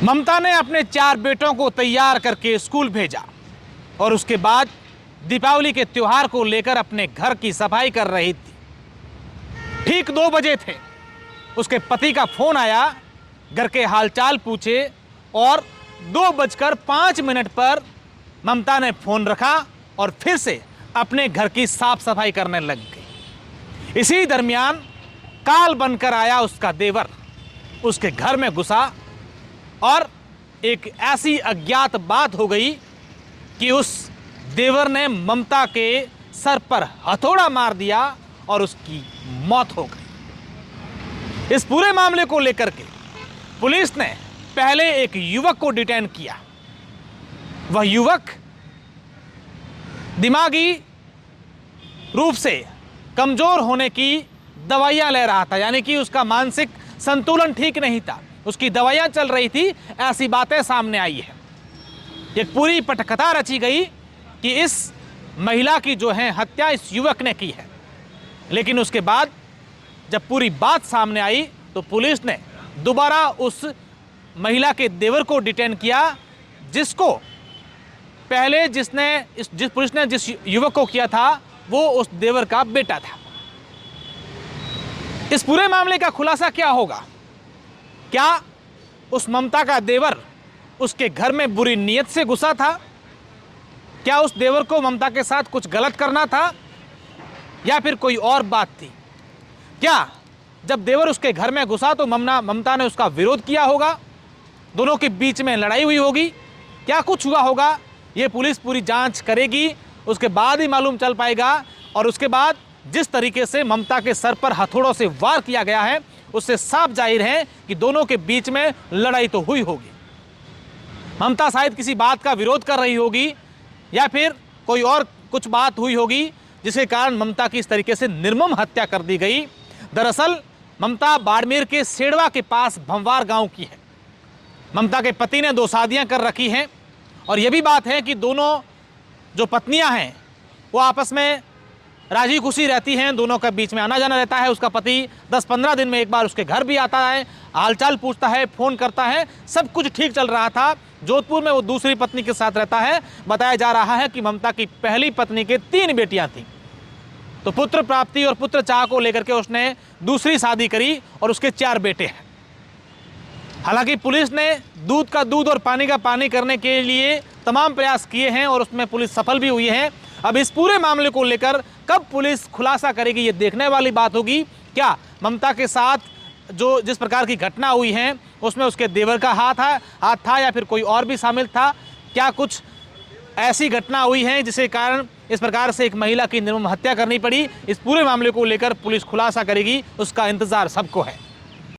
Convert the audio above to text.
ममता ने अपने 4 बेटों को तैयार करके स्कूल भेजा और उसके बाद दीपावली के त्योहार को लेकर अपने घर की सफाई कर रही थी। ठीक 2 बजे थे, उसके पति का फोन आया, घर के हालचाल पूछे और 2:05 पर ममता ने फोन रखा और फिर से अपने घर की साफ सफाई करने लग गई। इसी दरमियान काल बनकर आया उसका देवर, उसके घर में घुसा और एक ऐसी अज्ञात बात हो गई कि उस देवर ने ममता के सर पर हथौड़ा मार दिया और उसकी मौत हो गई। इस पूरे मामले को लेकर के पुलिस ने पहले एक युवक को डिटेन किया। वह युवक दिमागी रूप से कमजोर होने की दवाइयां ले रहा था, यानी कि उसका मानसिक संतुलन ठीक नहीं था, उसकी दवाइयां चल रही थी, ऐसी बातें सामने आई है। एक पूरी पटकथा रची गई कि इस महिला की जो है हत्या इस युवक ने की है। लेकिन उसके बाद जब पूरी बात सामने आई तो पुलिस ने दोबारा उस महिला के देवर को डिटेन किया, जिसको पहले जिस पुलिस ने जिस युवक को किया था वो उस देवर का बेटा था। इस पूरे मामले का खुलासा क्या होगा? क्या उस ममता का देवर उसके घर में बुरी नीयत से घुसा था? क्या उस देवर को ममता के साथ कुछ गलत करना था या फिर कोई और बात थी? क्या जब देवर उसके घर में घुसा तो ममता ने उसका विरोध किया होगा, दोनों के बीच में लड़ाई हुई होगी, क्या कुछ हुआ होगा? ये पुलिस पूरी जांच करेगी, उसके बाद ही मालूम चल पाएगा। और उसके बाद जिस तरीके से ममता के सर पर हथौड़ों से वार किया गया है उससे साफ जाहिर है कि दोनों के बीच में लड़ाई तो हुई होगी। ममता शायद किसी बात का विरोध कर रही होगी या फिर कोई और कुछ बात हुई होगी जिसके कारण ममता की इस तरीके से निर्मम हत्या कर दी गई। दरअसल ममता बाड़मेर के सेड़वा के पास भंवार गांव की है। ममता के पति ने 2 शादियां कर रखी हैं और यह भी बात है कि दोनों जो पत्नियां हैं वो आपस में राजी खुशी रहती हैं, दोनों के बीच में आना जाना रहता है। उसका पति 10-15 दिन में एक बार उसके घर भी आता है, हालचाल पूछता है, फ़ोन करता है, सब कुछ ठीक चल रहा था। जोधपुर में वो दूसरी पत्नी के साथ रहता है। बताया जा रहा है कि ममता की पहली पत्नी के 3 बेटियां थीं, तो पुत्र प्राप्ति और पुत्र चाह को लेकर के उसने दूसरी शादी करी और उसके 4 बेटे हैं। हालांकि पुलिस ने दूध का दूध और पानी का पानी करने के लिए तमाम प्रयास किए हैं और उसमें पुलिस सफल भी हुई है। अब इस पूरे मामले को लेकर कब पुलिस खुलासा करेगी ये देखने वाली बात होगी। क्या ममता के साथ जो जिस प्रकार की घटना हुई है उसमें उसके देवर का हाथ था या फिर कोई और भी शामिल था? क्या कुछ ऐसी घटना हुई है जिसके कारण इस प्रकार से एक महिला की निर्मम हत्या करनी पड़ी? इस पूरे मामले को लेकर पुलिस खुलासा करेगी, उसका इंतजार सबको है।